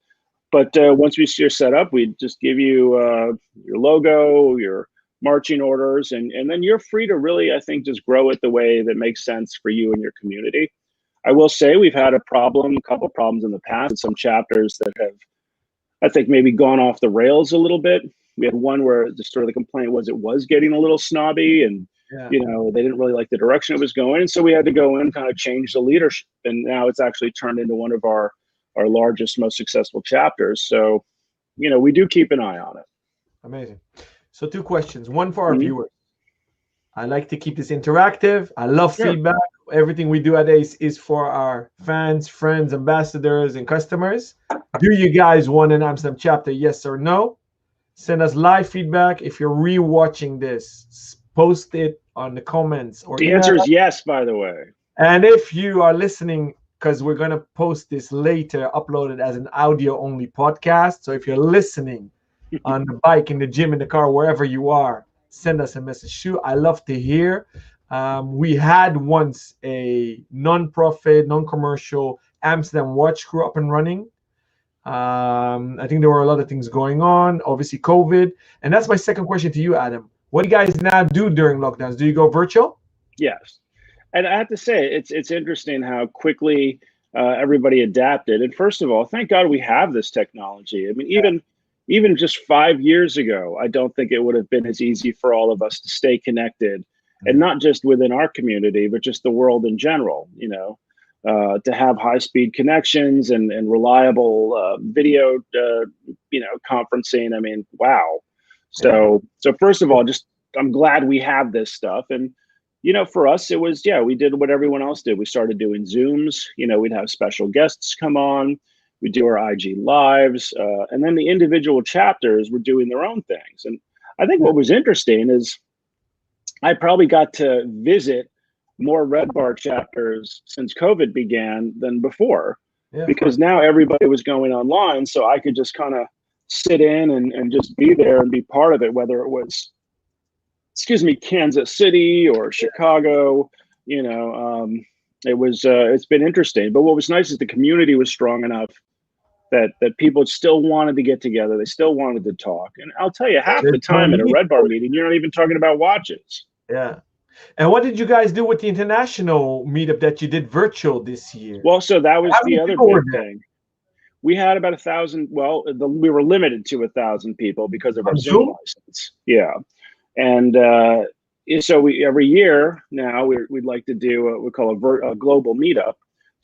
But once you're set up, we just give you your logo, your marching orders, and then you're free to really, I think, just grow it the way that makes sense for you and your community. I will say we've had a couple problems in the past with some chapters that have, I think, maybe gone off the rails a little bit. We had one where the complaint was it was getting a little snobby, and they didn't really like the direction it was going. And so we had to go in and kind of change the leadership. And now it's actually turned into one of our our largest, most successful chapters. So, we do keep an eye on it. Amazing. So 2 questions. One for our Mhm. viewers. I like to keep this interactive. I love Sure. feedback. Everything we do at ACE is for our fans, friends, ambassadors, and customers. Do you guys want an Amsterdam chapter? Yes or no? Send us live feedback. If you're rewatching this, post it on the comments or The email answer us. is yes, by the way. And if you are listening, because we're going to post this later, upload it as an audio only podcast. So if you're listening on the bike, in the gym, in the car, wherever you are, send us a message. Shoot, I love to hear. We had once a non-profit, non-commercial Amsterdam watch crew up and running. I think there were a lot of things going on, obviously COVID. And that's my second question to you, Adam. What do you guys now do during lockdowns? Do you go virtual? Yes. And I have to say, it's interesting how quickly everybody adapted. And first of all, thank God we have this technology. I mean, even just 5 years ago, I don't think it would have been as easy for all of us to stay connected, and not just within our community, but just the world in general. To have high-speed connections and reliable video, conferencing. I mean, wow. So first of all, just I'm glad we have this stuff. And for us, it was, we did what everyone else did. We started doing Zooms. We'd have special guests come on. We do our IG lives, and then the individual chapters were doing their own things. And I think what was interesting is I probably got to visit more RedBar chapters since COVID began than before, because now everybody was going online. So I could just kind of sit in and just be there and be part of it, whether it was, Kansas City or Chicago. It's been interesting. But what was nice is the community was strong enough that people still wanted to get together. They still wanted to talk. And I'll tell you, half the time at a RedBar meeting, you're not even talking about watches. Yeah. And what did you guys do with the international meetup that you did virtual this year? Well, so that was the other big thing. We had about 1,000. Well, we were limited to 1,000 people because of our Zoom license. Yeah. And so every year now we'd like to do what we call a global meetup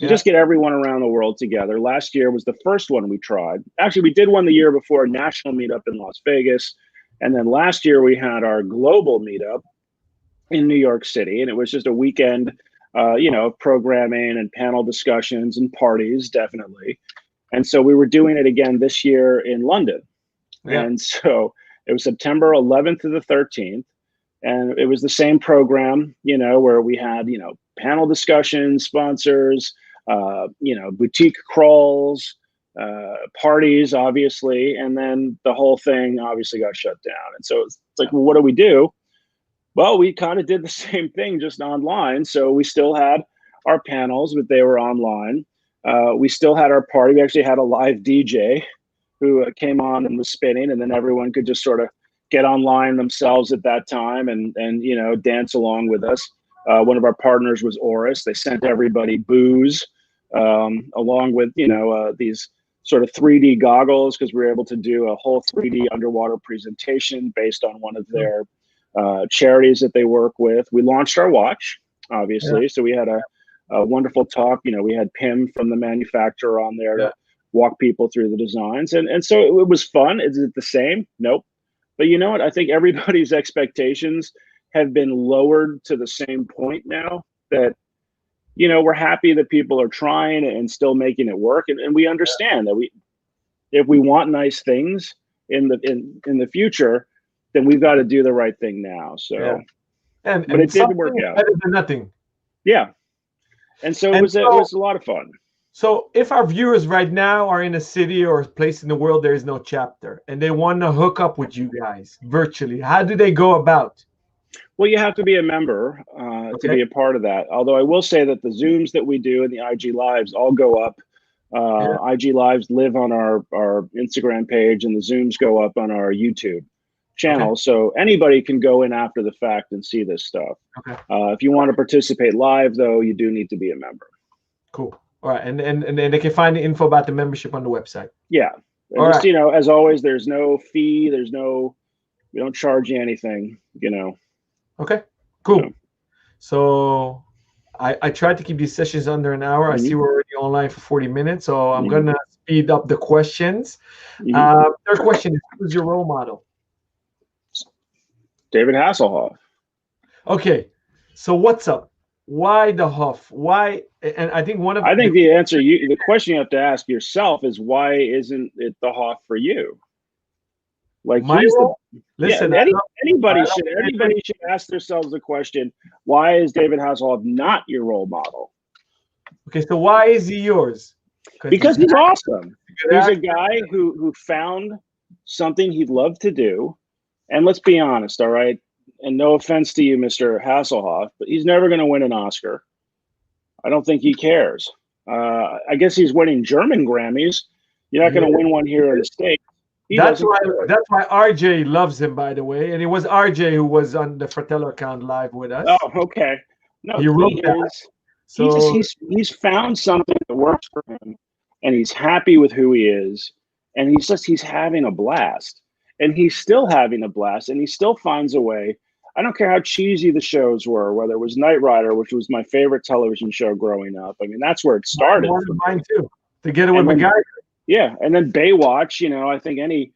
to just get everyone around the world together. Last year was the first one we tried. Actually, we did one the year before, a national meetup in Las Vegas. And then last year we had our global meetup in New York City. And it was just a weekend, of programming and panel discussions and parties, definitely. And so we were doing it again this year in London. Yeah. And so it was September 11th to the 13th. And it was the same program, where we had, panel discussions, sponsors, boutique crawls, parties, obviously. And then the whole thing obviously got shut down. And so it's like, well, what do we do? Well, we kind of did the same thing, just online. So we still had our panels, but they were online. We still had our party. We actually had a live DJ who came on and was spinning, and then everyone could just sort of get online themselves at that time and dance along with us. One of our partners was Oris. They sent everybody booze along with these sort of 3D goggles, because we were able to do a whole 3D underwater presentation based on one of their charities that they work with. We launched our watch, obviously. So we had a wonderful talk. We had Pim from the manufacturer on there to walk people through the designs. And so it was fun. Is it the same? Nope. But you know what? I think everybody's expectations have been lowered to the same point now that, we're happy that people are trying and still making it work. And we understand that if we want nice things in the future, then we've got to do the right thing now. So, but it did work out. Better than nothing. Yeah. And so it was a lot of fun. So if our viewers right now are in a city or a place in the world there is no chapter, and they want to hook up with you guys virtually, how do they go about? Well, you have to be a member to be a part of that. Although I will say that the Zooms that we do and the IG Lives all go up. IG Lives live on our Instagram page, and the Zooms go up on our YouTube channel. So anybody can go in after the fact and see this stuff. If you want to participate live, though, you do need to be a member. Cool. All right. And then they can find the info about the membership on the website. Yeah. And just, as always, there's no fee. We don't charge you anything, Okay, cool. So I tried to keep these sessions under an hour. I see Mhm. we're already online for 40 minutes, so I'm Mhm. gonna speed up the questions. Mhm. Third question is, who's your role model? David Hasselhoff. Okay, so what's up? Why the Huff? Why? And I think one of I the think the question you have to ask yourself is, why isn't it the Hoff for you? Like, my he's the, role. yeah. Listen, Anybody I love anybody should ask themselves the question: why is David Hasselhoff not your role model? Okay, so why is he yours? Because Because he's he's a awesome. good He's a actor. guy who found something he loved to do. And let's be honest, all right? And no offense to you, Mr. Hasselhoff, but he's never going to win an Oscar. I don't think he cares. I guess he's winning German Grammys. You're not Yeah. going to win one here in the States. He That's doesn't why care. that's why RJ loves him, by the way. And it was RJ who was on the Fratello account live with Oh, us. okay. No, He wrote that. So he's found something that works for him, and he's happy with who he is, and he's having a blast, and he's still having a blast, and he still finds a way. I don't care how cheesy the shows were, whether it was Knight Rider, which was my favorite television show growing up. I mean, that's where it started one for of me. mine too. Together with And then, MacGyver. yeah, and then Baywatch. I think any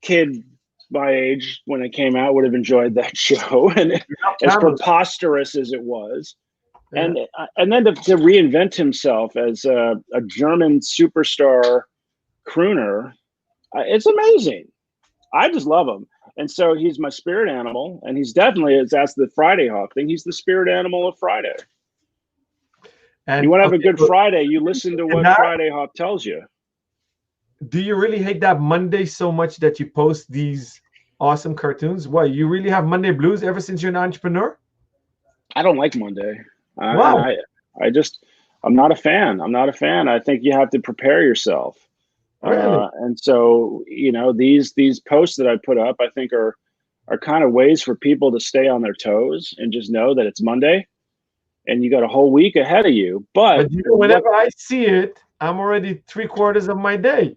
kid my age when it came out would have enjoyed that show, and as Cameras. preposterous as it was. Yeah. And then to reinvent himself as a German superstar crooner, it's amazing. I just love him, and so he's my spirit animal, and he's definitely, as that's the Friday Hawk thing. He's the spirit animal of Friday. You And want to have a okay, good Friday, you listen to and what that, Friday Hawk tells you. do you really hate that Monday so much that you post these awesome cartoons? What, you really have Monday blues ever since you're an entrepreneur? I don't like Monday. Wow. I just, I'm not a fan. I'm not a fan. I think you have to prepare yourself. Really? And so, these posts that I put up, I think are kind of ways for people to stay on their toes and just know that it's Monday and you got a whole week ahead of you. But But whenever I see it, I'm already 3/4 of my day.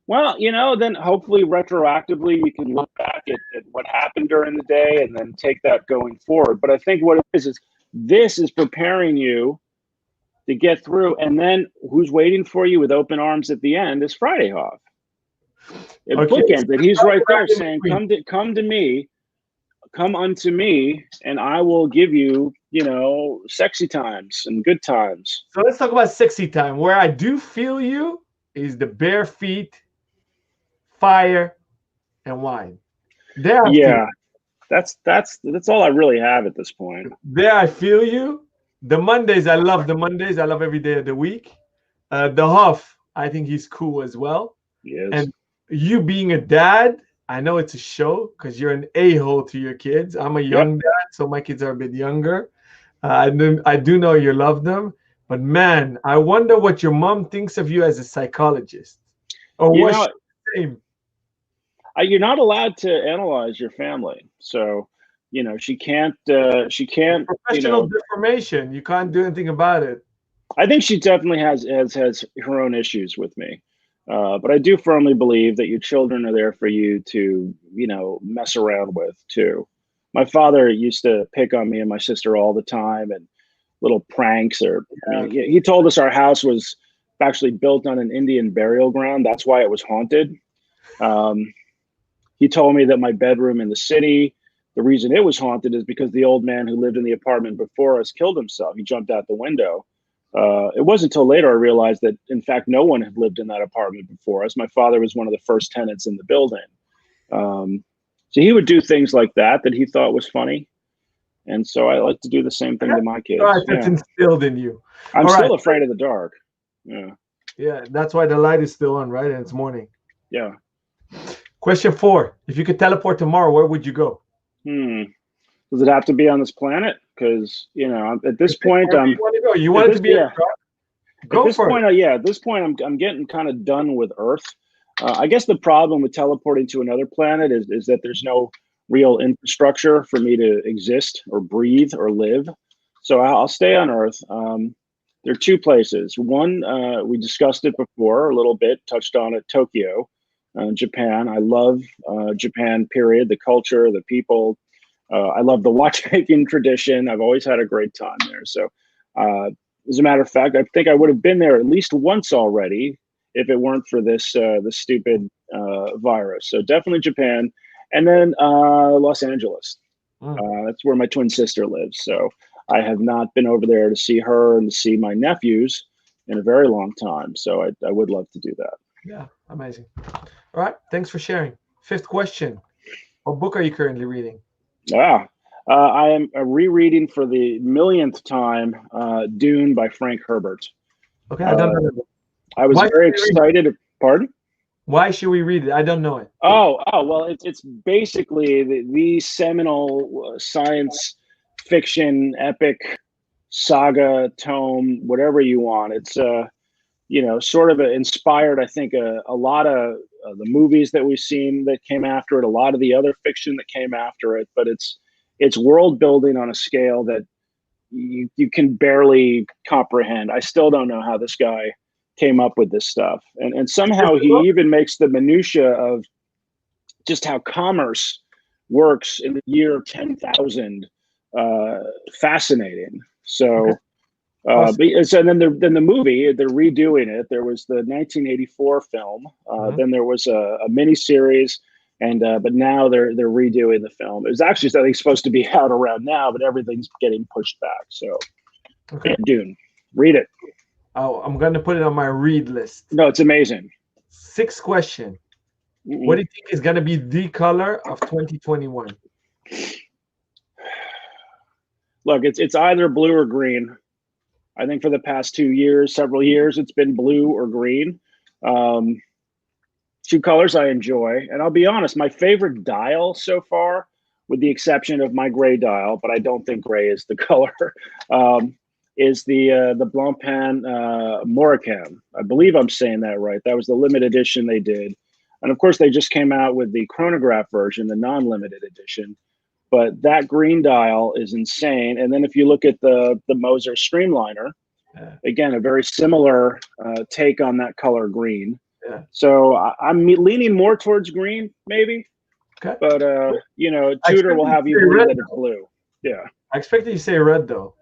well, then hopefully retroactively you can look back at what happened during the day and then take that going forward. But I think what it is this is preparing you to get through. And then who's waiting for you with open arms at the end is Friday Hawk. It Okay. bookends it. He's right there In saying, between. come to me, come unto me, and I will give you, sexy times and good times. So let's talk about sexy time. Where I do feel you is the bare feet, fire, and wine. There I feel. Yeah, that's all I really have at this point. There I feel you. The Mondays, I love the Mondays. I love every day of the week. The Huff, I think he's cool as well. He is. And you being a dad, I know it's a show because you're an a-hole to your kids. I'm a Yep. young dad, so my kids are a bit younger. I do know you love them, but man, I wonder what your mom thinks of you as a psychologist. Or You was know, she the same? you're not allowed to analyze your family, so she can't. She can't. Professional deformation. You can't do anything about it. I think she definitely has her own issues with me. But I do firmly believe that your children are there for you to, mess around with too. My father used to pick on me and my sister all the time, and little pranks. He told us our house was actually built on an Indian burial ground. That's why it was haunted. Um, he told me that my bedroom in the city, the reason it was haunted is because the old man who lived in the apartment before us killed himself. He jumped out the window. It wasn't until later I realized that, in fact, no one had lived in that apartment before us. My father was one of the first tenants in the building. So he would do things like that he thought was funny. And so I like to do the same thing to my kids. All right, that's instilled in you. I'm still afraid of the dark. Yeah. Yeah, that's why the light is still on, right? And it's morning. Yeah. Question 4. If you could teleport tomorrow, where would you go? Does it have to be on this planet? Because, at this point, you want to go? You want it to be a truck? Go at this for point, it. At this point, I'm getting kind of done with Earth. I guess the problem with teleporting to another planet is that there's no real infrastructure for me to exist or breathe or live. So I'll stay on Earth. There are 2 places. One, we discussed it before a little bit, touched on it, Tokyo, Japan. I love Japan, period. The culture, the people. I love the watchmaking tradition. I've always had a great time there. So, as a matter of fact, I think I would have been there at least once already if it weren't for this stupid virus. So definitely Japan, and then Los Angeles. That's where my twin sister lives. So I have not been over there to see her and to see my nephews in a very long time. So I would love to do that. Yeah, amazing. All right, thanks for sharing. Fifth question: what book are you currently reading? I am rereading for the millionth time Dune by Frank Herbert. Okay, I don't know. I was very excited. Pardon? Why should we read it? I don't know it. Oh, well, it's basically the seminal science fiction epic saga tome, whatever you want. It's sort of inspired, I think, a lot of the movies that we've seen that came after it, a lot of the other fiction that came after it, but it's world building on a scale that you can barely comprehend. I still don't know how this guy came up with this stuff. And somehow he even makes the minutia of just how commerce works in the year 10,000 fascinating. So, and then the movie, they're redoing it. There was the 1984 film. Then there was a mini series, but now they're redoing the film. It was actually, I think, supposed to be out around now, but everything's getting pushed back. So, Dune, read it. Oh, I'm going to put it on my read list. No, it's amazing. Sixth question. What do you think is going to be the color of 2021? Look, it's either blue or green. I think for the past several years, it's been blue or green. Two colors I enjoy. And I'll be honest, my favorite dial so far, with the exception of my gray dial, but I don't think gray is the color, is the Blancpain Marocain. I believe I'm saying that right. That was the limited edition they did. And of course, they just came out with the chronograph version, the non-limited edition. But that green dial is insane. And then if you look at the Moser Streamliner, again, a very similar take on that color green. Yeah. So I'm leaning more towards green, maybe. Okay. But, Tudor will have you believe that it's blue. Yeah. I expected you to say red, though.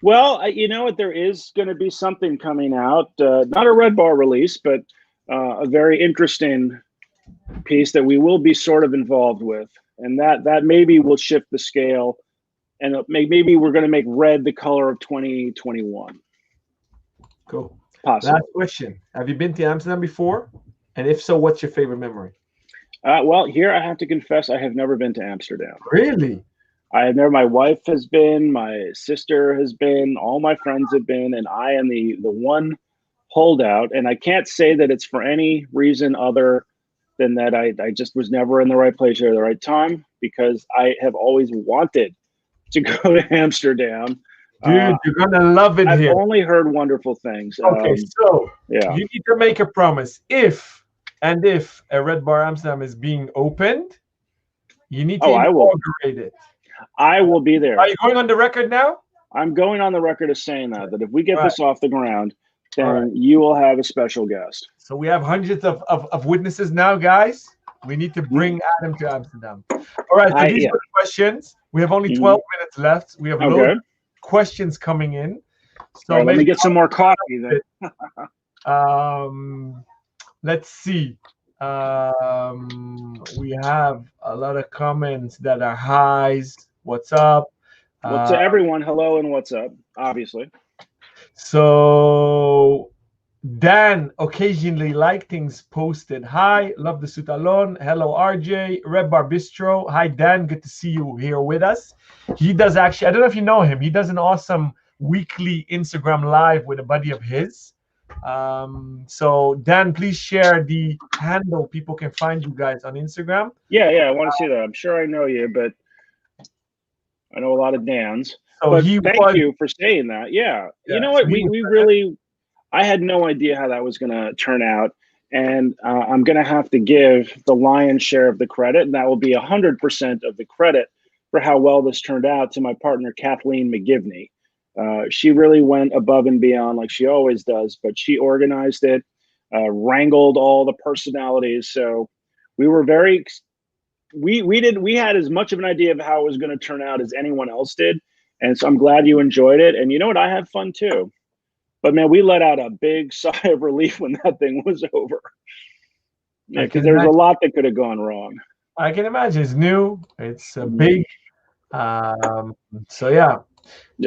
Well, you know what? There is going to be something coming out. Not a RedBar release, but a very interesting piece that we will be sort of involved with. And that maybe will shift the scale, and maybe we're going to make red the color of 2021. Cool. Possibly. Last question. Have you been to Amsterdam before? And if so, what's your favorite memory? Well, here I have to confess I have never been to Amsterdam. Really? I have never. My wife has been, my sister has been, all my friends have been, and I am the one holdout. And I can't say that it's for any reason other than that I just was never in the right place or the right time, because I have always wanted to go to Amsterdam. Dude, you're gonna love it here. I've only heard wonderful things. Okay, so yeah, you need to make a promise. If a RedBar Amsterdam is being opened, you need to inaugurate it. I will be there. Are you going on the record now? I'm going on the record of saying that if we get this off the ground, then you will have a special guest. So we have hundreds of witnesses now, guys. We need to bring Adam to Amsterdam. All right, so these are the questions. We have only 12 minutes left. We have loads of questions coming in. So let me get some more coffee then. Let's see. We have a lot of comments that are highs. What's up? Well, to everyone, hello and what's up, obviously. So Dan occasionally like things posted. Hi, love the suit Alon. Hello, RJ. RedBar Bistro. Hi, Dan. Good to see you here with us. He does actually, I don't know if you know him. He does an awesome weekly Instagram live with a buddy of his. So Dan, please share the handle people can find you guys on Instagram. Yeah, I want to see that. I'm sure I know you, but I know a lot of Dans. So thank you for saying that. Yeah. You know what? We really, I had no idea how that was going to turn out. And I'm going to have to give the lion's share of the credit, and that will be 100% of the credit for how well this turned out, to my partner, Kathleen McGivney. She really went above and beyond like she always does, but she organized it, wrangled all the personalities. So we were very we had as much of an idea of how it was going to turn out as anyone else did, and so I'm glad you enjoyed it. And you know what, I had fun too. But man, we let out a big sigh of relief when that thing was over. Yeah, because there was a lot that could have gone wrong. I can imagine. It's new. It's big. So yeah.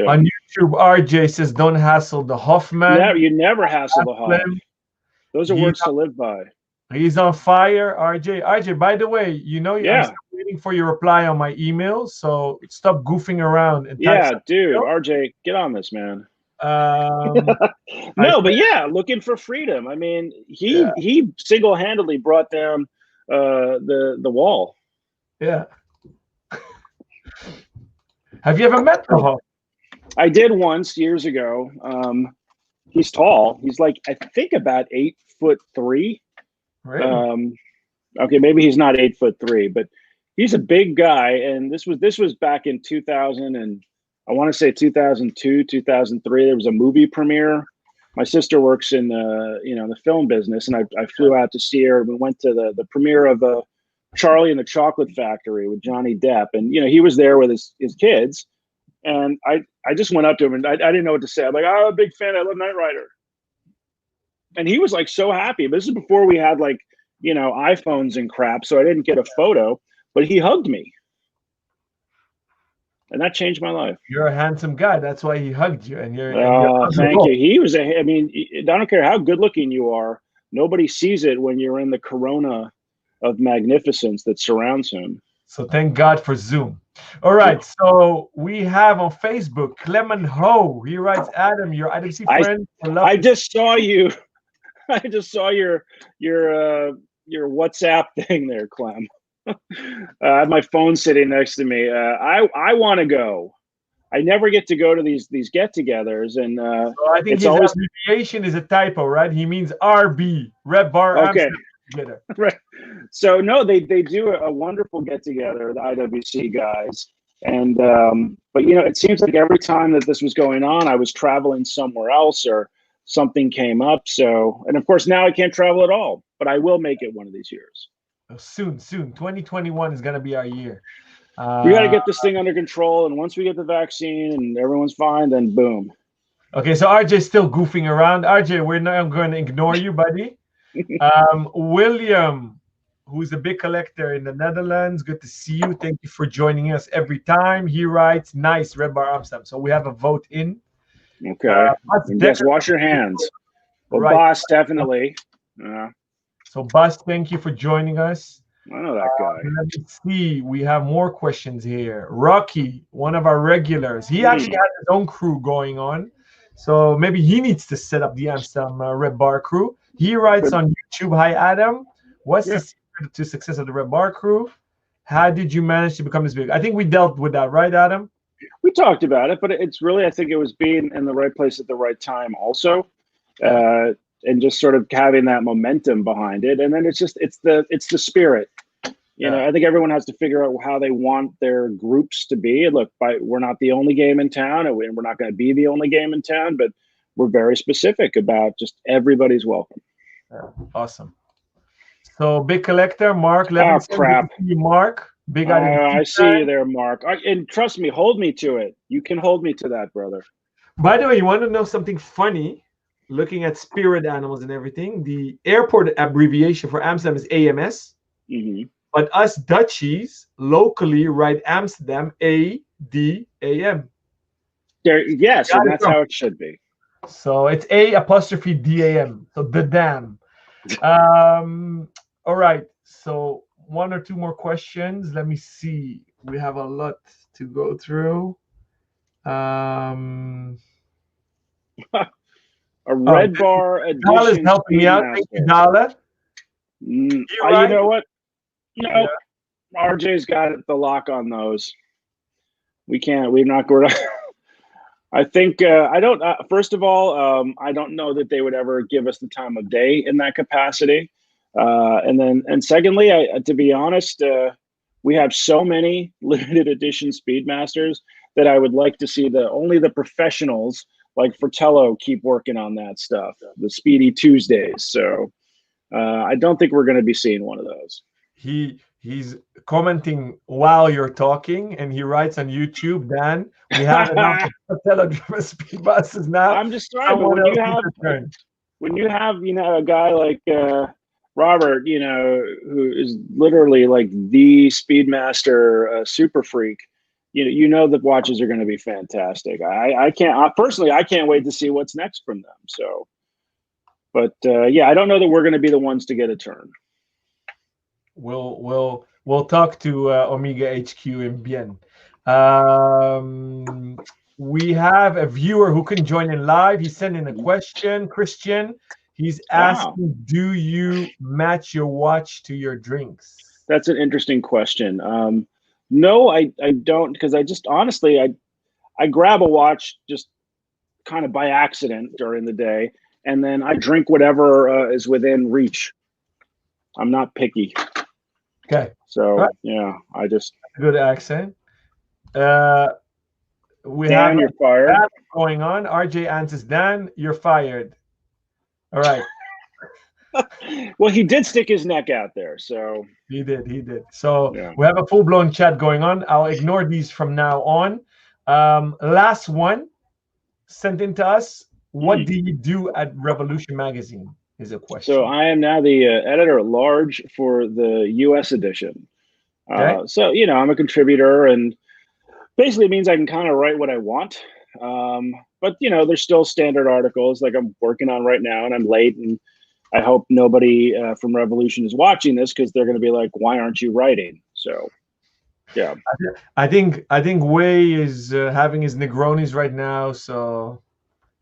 On YouTube, RJ says, "Don't hassle the Hoffman." You never hassle the Hoff. Those are words to live by. He's on fire, RJ. RJ, by the way, I'm still waiting for your reply on my email, so stop goofing around. And dude, RJ, get on this, man. No, but yeah, looking for freedom. I mean, he single-handedly brought down the wall. Yeah. Have you ever met the Hoff? I did once years ago. He's tall. He's like, I think about 8'3". Really? Okay, maybe he's not 8'3", but he's a big guy. And this was back in 2000, and I want to say 2002, 2003. There was a movie premiere. My sister works in the film business, and I flew out to see her. We went to the premiere of Charlie and the Chocolate Factory with Johnny Depp, and he was there with his kids. And I just went up to him, and I didn't know what to say. I'm like, I'm a big fan. I love Knight Rider. And he was like so happy. But this is before we had iPhones and crap, so I didn't get a photo. But he hugged me, and that changed my life. You're a handsome guy. That's why he hugged you. And thank you. He was I don't care how good looking you are. Nobody sees it when you're in the corona of magnificence that surrounds him. So thank God for Zoom. All right. So we have on Facebook Clement Ho. He writes, Adam, your IWC friend. I just saw you. I just saw your WhatsApp thing there, Clem. I have my phone sitting next to me. I want to go. I never get to go to these get-togethers, and so I think his abbreviation is a typo, right? He means RB, RedBar. Okay. Right. So no, they do a wonderful get-together, the IWC guys, and but it seems like every time that this was going on, I was traveling somewhere else or something came up. So, and of course now I can't travel at all, but I will make it one of these years. Soon. 2021 is going to be our year. We got to get this thing under control, and once we get the vaccine and everyone's fine, then boom. Okay, so RJ's still goofing around. RJ, we're not going to ignore you, buddy. William, who's a big collector in the Netherlands, good to see you. Thank you for joining us every time. He writes, nice, RedBar Amsterdam. So we have a vote in. Okay. Yes, wash your hands. Well, right. Boss, definitely. So, Bus, thank you for joining us. I know that guy. Let me see. We have more questions here. Rocky, one of our regulars. He actually has his own crew going on. So maybe he needs to set up the Amsterdam RedBar crew. He writes on YouTube, hi, Adam. What's the secret to success of the RedBar crew? How did you manage to become this big? I think we dealt with that, right, Adam? We talked about it, but it's really, I think it was being in the right place at the right time also. And just sort of having that momentum behind it. And then it's the spirit. I think everyone has to figure out how they want their groups to be. And look, we're not the only game in town, and we're not going to be the only game in town, but we're very specific about just everybody's welcome. Yeah, awesome. So big collector, Mark. Crap. Mark. Big I see you there, Mark. And trust me, hold me to it. You can hold me to that, brother. By the way, you want to know something funny? Looking at spirit animals and everything, the airport abbreviation for Amsterdam is AMS. Mm-hmm. But us Dutchies locally write Amsterdam ADAM. Yes, and that's how it should be. So it's A''DAM. So the dam. All right. So one or two more questions. Let me see. We have a lot to go through. A RedBar edition. Dala is helping me out. Thank you, Dala. You know what? RJ's got the lock on those. We're not going to. I think, I don't, first of all, I don't know that they would ever give us the time of day in that capacity. And secondly, to be honest, we have so many limited edition Speedmasters that I would like to see only the professionals like Fratello keep working on that stuff, the Speedy Tuesdays. So I don't think we're going to be seeing one of those. He He's commenting while you're talking, and he writes on YouTube, Dan, we have enough telegram speed buses now. I'm just sorry, but Someone else needs to turn. when you have a guy like Robert, who is literally like the Speedmaster super freak, the watches are going to be fantastic. Personally, I can't wait to see what's next from them. So, but yeah, I don't know that we're going to be the ones to get a turn. We'll talk to Omega HQ in Bien. We have a viewer who couldn't join in live. He's sending a question, Christian. He's asking, do you match your watch to your drinks? That's an interesting question. No, I don't, because I just honestly, I grab a watch just kind of by accident during the day, and then I drink whatever is within reach. I'm not picky. Okay. So yeah, I just good accent. We Dan, have you're fired. Going on. RJ answers, Dan, you're fired. All right. Well, he did stick his neck out there, so he did. So yeah. We have a full-blown chat going on. I'll ignore these from now on. Last one sent in to us. What do you do at Revolution Magazine? Is a question. So I am now the editor-at-large for the U.S. edition. Okay. So I'm a contributor, and basically it means I can kind of write what I want. But there's still standard articles like I'm working on right now, and I'm late, and I hope nobody from Revolution is watching this, because they're going to be like, "Why aren't you writing?" So, yeah. I think Wei is having his Negronis right now, so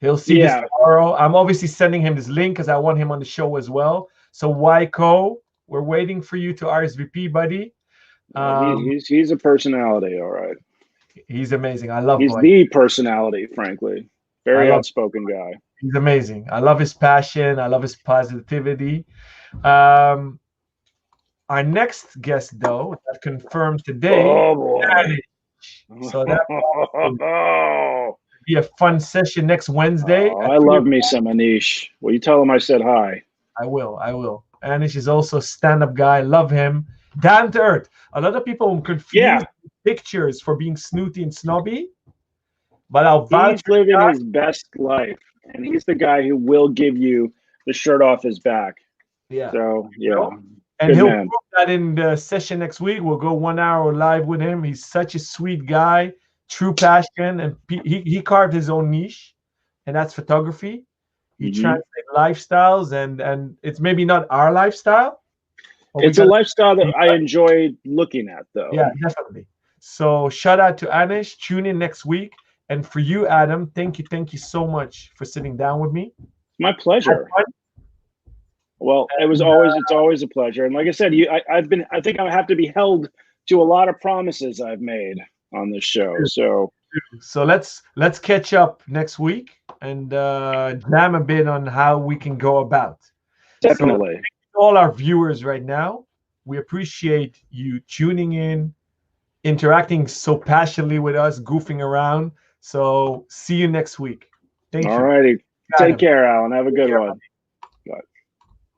he'll see this tomorrow. I'm obviously sending him this link because I want him on the show as well. So Waiko, we're waiting for you to RSVP, buddy. He's a personality, all right. He's amazing. I love. He's the personality, frankly. Very outspoken guy. He's amazing. I love his passion. I love his positivity. Our next guest, though, that confirmed today. Oh boy! So that will be a fun session next Wednesday. I love me some Anish. Will you tell him I said hi? I will. Anish is also a stand-up guy. Love him. Down to earth. A lot of people confuse pictures for being snooty and snobby. But he's living his best life, and he's the guy who will give you the shirt off his back. Yeah. So yeah. And he'll prove that in the session next week. We'll go 1 hour live with him. He's such a sweet guy, true passion, and he carved his own niche, and that's photography. He translates lifestyles, and it's maybe not our lifestyle. It's a lifestyle that I enjoy looking at, though. Yeah, definitely. So shout out to Anish. Tune in next week. And for you, Adam, thank you so much for sitting down with me. My pleasure. Well, it's always a pleasure. And like I said, I think I have to be held to a lot of promises I've made on this show. So let's catch up next week and jam a bit on how we can go about. Definitely. So, all our viewers right now, we appreciate you tuning in, interacting so passionately with us, goofing around. So see you next week. Thank you. All righty. Take care, Alan. Have a good one.